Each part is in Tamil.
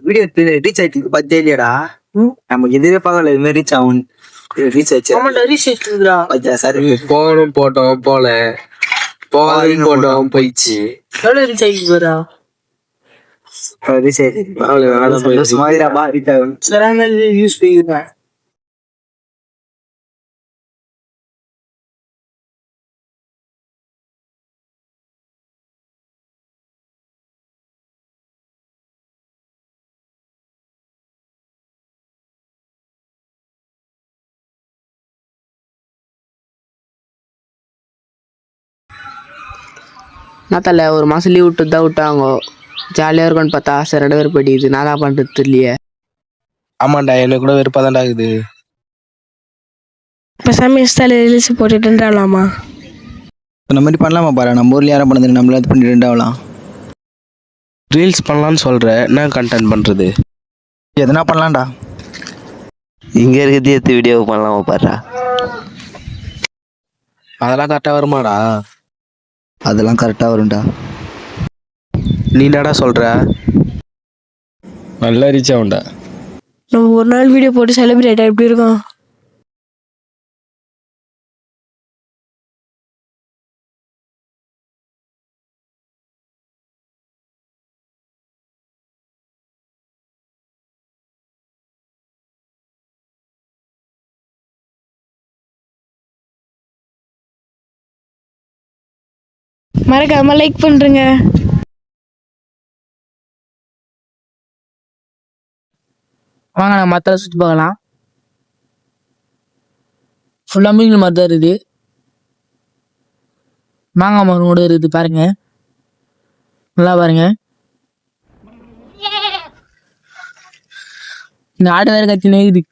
வீடியோ ரீச் ஆயிட்டு பத்தே இல்லையாடா நமக்கு எதுவே பார்க்கல இது மாதிரி ரீச் ஆகும் ரீச் ஆயிடுச்சு சரி போகணும் போட்டோம் போல போகாதுன்னு போட்டோம் போயிடுச்சு எவ்வளவு ரீச் ஆகி போறா ரீச் ஆயிடுச்சு மாதிரிப்பா ரீச் ஆகும் யூஸ் பண்ணிக்கிறேன் நாத்தால ஒரு மாதம் லீவ் விட்டு தான் விட்டாங்க ஜாலியாக இருக்கும்னு பார்த்தா சரி 2 பேர் போயிடுது நான் தான் பண்ணுறது தெரியலையே. ஆமாண்டா எனக்கு கூட வெறுப்பா தான்டா இருக்குது. இப்போ சாமி இன்ஸ்டால ரீல்ஸ் போட்டுட்டுலாமா இந்த மாதிரி பண்ணலாமா பாரு நம்ம ஊர்ல யாரும் பண்ணது நம்மள இது பண்ணிட்டு ஆகலாம். ரீல்ஸ் பண்ணலான்னு சொல்ற என்ன கண்டென்ட் பண்றது எதனா பண்ணலாம்டா. இங்க இருக்கிறது எடுத்து வீடியோ பண்ணலாமா பாருடா. அதெல்லாம் கரெக்டா வருமாடா? அதெல்லாம் கரெக்டா வரும்டா. நீ என்னடா சொல்ற? நல்லா ரீச் ஆகும்டா. நம்ம ஒரு நாள் வீடியோ போட்டு செலிப்ரேட் எப்படி இருக்கும்? மறக்காம லைக் பண்றேங்க. வாங்க நான் மற்ற சுற்றி பார்க்கலாம். ஃபுல்லாக மீன் மாதிரி தான் இருக்குது. மாங்காய் மரம் கூட இருக்குது பாருங்க, நல்லா பாருங்க. இந்த ஆடு வேற கத்தினே இருக்குது.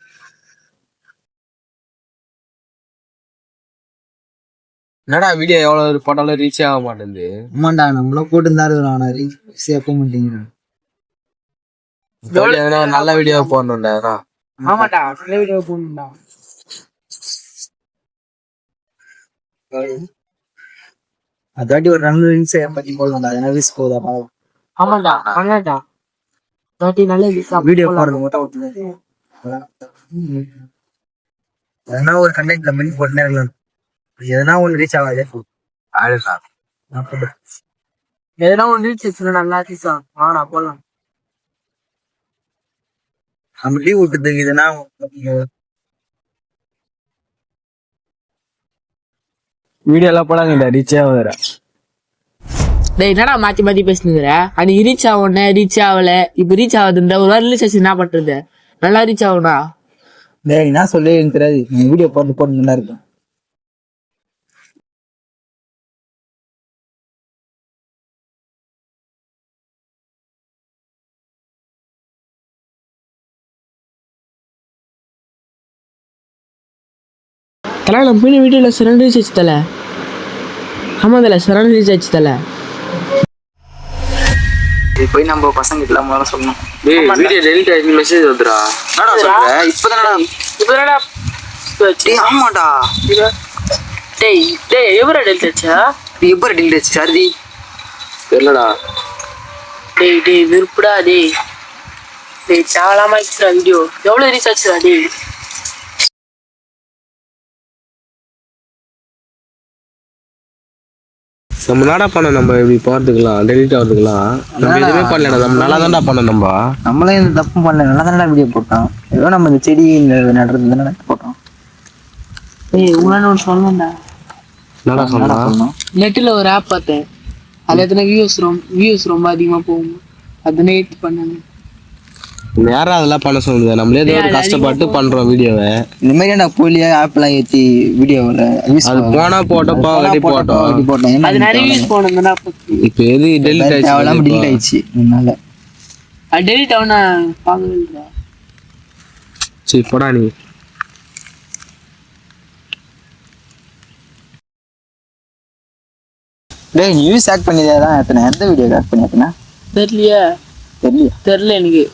என்னடா வீடியோ எவ்வளவு போட்டாலும் ரீச் ஆக மாட்டேங்குது. ஆமாண்டா நம்மளும் போட்டு இருந்தா இருக்க மாட்டேங்கிறேன். நல்ல வீடியோ போடணும்டா. ஆமாட்டா நல்ல வீடியோ போடணும்டா. அதாட்டி ஒரு 2 ரீல்ஸ் பத்தி போடலாம்டா. ஏன்னா ரீல்ஸ் போதா பாவம். ஆமாண்டா பண்ணாடா தாட்டி நல்ல வீடியோ போடுறது மட்டும் விட்டுது. எதனா ஒரு கண்டென்ட்ல பண்ணி போட்டுனே இருக்கலாம். எதனா ஒன்று ரீச் ஆகாதே எதனா ஒன்று ரீச் நல்லா ரீச் ஆகும். வாடா போடலாம். நம்ம லீவ் விட்டுதுக்கு இதுனா வீடியோ எல்லாம் போடாங்கடா ரீச் ஆகுற. டேய் என்னடா மாத்தி மாத்தி பேசுனுங்கிற? அன்னைக்கு ரீச் ஆகணும் ரீச் ஆகல, இப்ப ரீச் ஆகுதுன்ற ஒரு வாரம் ரிலீஸ் ஆச்சு என்ன பண்றது? நல்லா ரீச் ஆகும்டா. டேய் என்ன சொல்லி எனக்கு தெரியாது. வீடியோ போட்டு நல்லா இருக்கும். தலை நம்ம போய் வீடியோவில் சரண் ரீச் ஆச்சு தலை. ஆமாம் தலை சரண் ரீச் ஆச்சு தலை. போய் நம்ம பசங்க கிட்ட முதல்ல சொல்லணும். வீடியோ டெலிட் ஆகி மெசேஜ் வந்துடா. என்னடா சொல்ற? இப்பதானடா ஆமாடா. டேய் டேய் எவரா டெலிட் ஆச்சா? எப்போ டெலிட் ஆச்சு சாரதி? தெரியலடா. டேய் டேய் விருப்புடா. டேய் சாவலாமா ஆயிடுச்சுடா வீடியோ. எவ்வளோ ரீச் ஆச்சுடா டேய்? நம்ம நாடா பண்ண நம்ம இப்படி போறதுக்கலாம் டெலிட் ஆகிறதுக்கலாம் நம்ம எதுவுமே பண்ணலடா. நம்ம நல்லா தான்டா பண்ணோம். நம்மளே இந்த தப்பு பண்ணல. நல்லா தானடா வீடியோ போட்டோம். ஏதோ நம்ம இந்த செடி நடுறது தானே போட்டோம். ஏய் உங்களால ஒன்று சொல்லணும்டா. என்னடா சொன்னோம்? நெட்டில் ஒரு ஆப் பார்த்தேன். அதில் எத்தனை வியூஸ் ரொம்ப அதிகமாக போகும். அது நேற்று பண்ணேன். யாரும் அதெல்லாம் பண்ண சொல்லுது. நம்மளே ஏதோ ஒரு கஷ்டப்பட்டு பண்றோம் வீடியோவை. இந்த மாதிரி நான் போலியா ஆப்லாம் ஏற்றி வீடியோவில் அது போனா போட்டோப்பா வெட்டி போட்டோம். அது நிறைய வியூஸ் போனதுன்னா இப்போ எது டெலிட் ஆயிடுச்சு? டெலிட் ஆயிடுச்சு. அதனால அது டெலிட் ஆகுனா பார்க்கவே இல்லை. சரி போடா நீ. டேய் நியூஸ் ஆக்ட் பண்ணிதே தான் எத்தனை எந்த வீடியோ ஆக்ட் பண்ணி எத்தனை தெரியல எனக்கு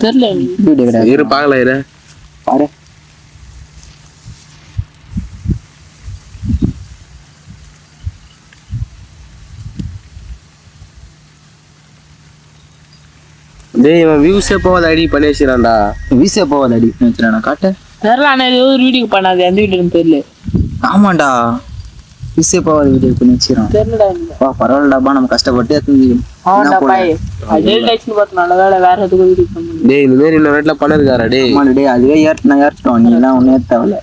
தெரியல. வீடியோ கிடையாது. இரு பார்க்கல இரு பாரு. டேய் இவன் வியூஸே போகாத ஐடி பண்ணி வச்சிடான்டா. வீசே போவாது அடி வச்சுடா காட்ட. தெரியல ஆனா ஏதோ ஒரு வீடியோ பண்ணாது எந்த வீடியோன்னு தெரியல. ஆமாண்டா வீசே போவாது வீடியோ பண்ணி வச்சிடறான். தெரியலடா பரவாயில்லடாப்பா நம்ம கஷ்டப்பட்டு ஆமாண்டா பாய் அதே டைப்னு பார்த்து நல்ல வேலை வேற எதுக்கு வீடியோ பண்ண. டேய் இந்த மாதிரி இன்னும் வீட்டுல பண்ணிருக்காரா டேய். டேய் அதுவே ஏறிட்டோம் நீ எல்லாம் ஒன்னே தேவையில்ல.